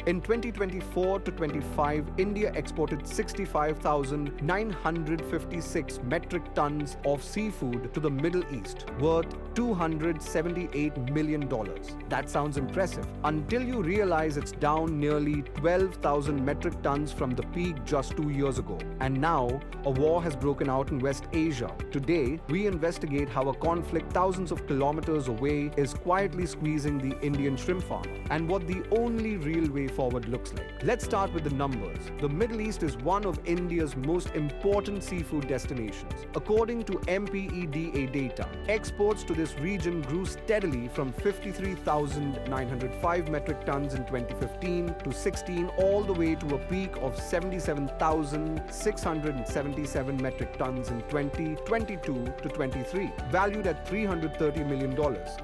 In 2024 to 25, India exported 65,956 metric tons of seafood to the Middle East, worth $278 million. That sounds impressive until you realize it's down nearly 12,000 metric tons from the peak just 2 years ago. And now, a war has broken out in West Asia. Today, we investigate how a conflict thousands of kilometers away is quietly squeezing the Indian shrimp farmer and what the only real way forward looks like. Let's start with the numbers. The Middle East is one of India's most important seafood destinations. According to MPEDA data, exports to this region grew steadily from 53,905 metric tons in 2015 to 16 all the way to a peak of 77,677 metric tons in 2022 to 23, valued at $330 million.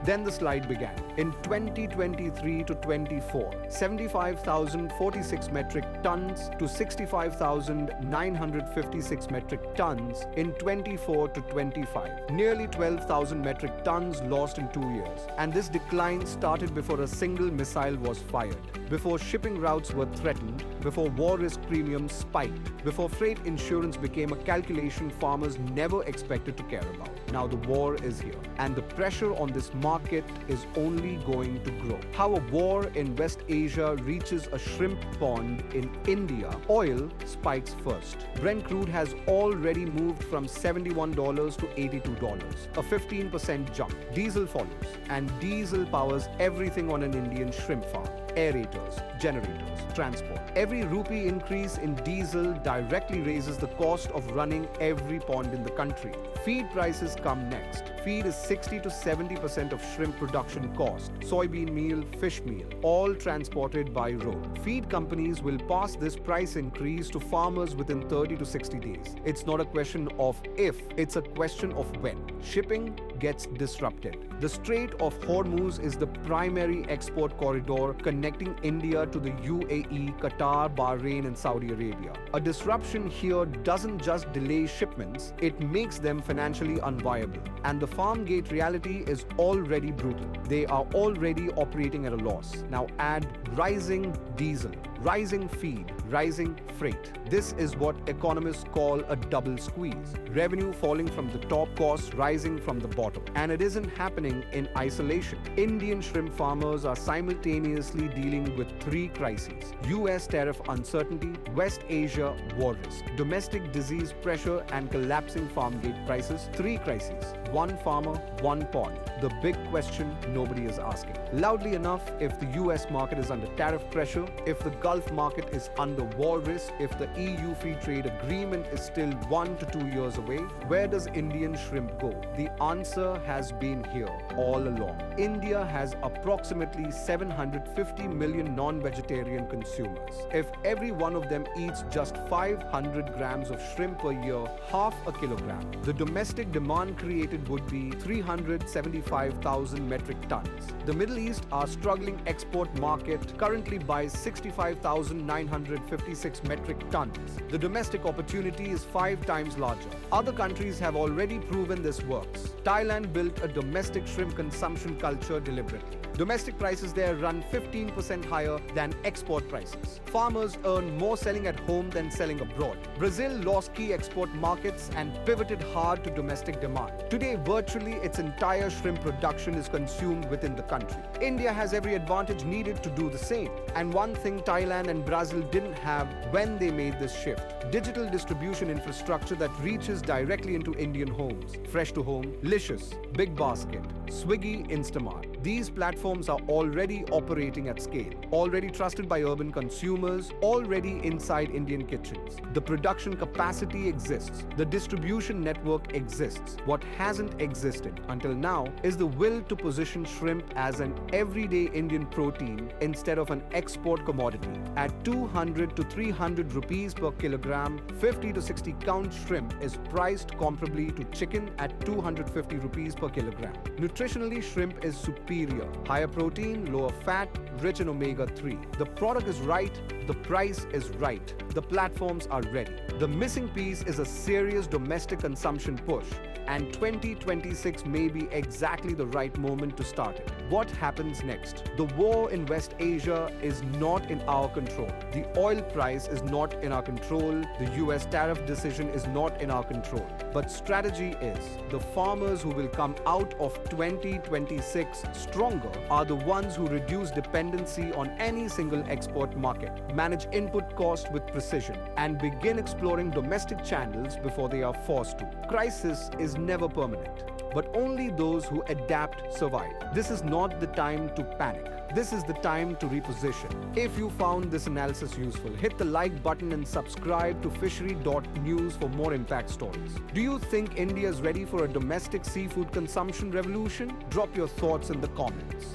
Then the slide began. In 2023 to 24, 75,046 metric tons to 65,956 metric tons in 24 to 25. Nearly 12,000 metric tons lost in 2 years. And this decline started before a single missile was fired, before shipping routes were threatened, before war risk premiums spiked, before freight insurance became a calculation farmers never expected to care about. Now the war is here, and the pressure on this market is only going to grow. How a war in West Asia reaches a shrimp pond in India. Oil spikes first. Brent crude has already moved from $71 to $82, a 15% jump. Diesel follows, and diesel powers everything on an Indian shrimp farm. Aerators, generators, transport. Every rupee increase in diesel directly raises the cost of running every pond in the country. Feed prices come next. Feed is 60 to 70% of shrimp production cost. Soybean meal, fish meal, all transported by road. Feed companies will pass this price increase to farmers within 30 to 60 days. It's not a question of if, it's a question of when. Shipping gets disrupted. The Strait of Hormuz is the primary export corridor connecting India to the UAE, Qatar, Bahrain, and Saudi Arabia. A disruption here doesn't just delay shipments, it makes them financially unviable. And the farm gate reality is already brutal. They are already operating at a loss. Now add rising diesel, rising feed, rising freight. This is what economists call a double squeeze. Revenue falling from the top, costs rising from the bottom. And it isn't happening in isolation. Indian shrimp farmers are simultaneously dealing with 3 crises: US tariff uncertainty, West Asia war risk, domestic disease pressure, and collapsing farm gate prices. 3 crises. One farmer, one pond. The big question nobody is asking. Loudly enough, if the US market is under tariff pressure, if the Gulf market is under war risk, if the EU free trade agreement is still 1 to 2 years away, where does Indian shrimp go? The answer has been here all along. India has approximately 750 million non-vegetarian consumers. If every one of them eats just 500 grams of shrimp per year, half a kilogram, the domestic demand created would be 375,000 metric tons. The Middle East, our struggling export market, currently buys 65,956 metric tons. The domestic opportunity is 5 times larger. Other countries have already proven this works. Thailand built a domestic shrimp consumption culture deliberately. Domestic prices there run 15% higher than export prices. Farmers earn more selling at home than selling abroad. Brazil lost key export markets and pivoted hard to domestic demand. Today, virtually its entire shrimp production is consumed within the country. India has every advantage needed to do the same. And one thing Thailand and Brazil didn't have when they made this shift: digital distribution infrastructure that reaches directly into Indian homes. Fresh to home, Licious, Big Basket, Swiggy, Instamart. These platforms are already operating at scale, already trusted by urban consumers, already inside Indian kitchens. The production capacity exists. The distribution network exists. What hasn't existed until now is the will to position shrimp as an everyday Indian protein instead of an export commodity. At 200 to 300 rupees per kilogram, 50 to 60 count shrimp is priced comparably to chicken at 250 rupees per kilogram. Nutritionally, shrimp is superior. Higher protein, lower fat, rich in omega-3. The product is right, the price is right. The platforms are ready. The missing piece is a serious domestic consumption push. and 2026 may be exactly the right moment to start it. What happens next? The war in West Asia is not in our control. The oil price is not in our control. The US tariff decision is not in our control. But strategy is. The farmers who will come out of 2026 stronger are the ones who reduce dependency on any single export market, manage input cost with precision, and begin exploring domestic channels before they are forced to. Crisis is never permanent, but only those who adapt survive. This is not the time to panic. This is the time to reposition. If you found this analysis useful, hit the like button and subscribe to fishery.news for more impact stories. Do you think India is ready for a domestic seafood consumption revolution? Drop your thoughts in the comments.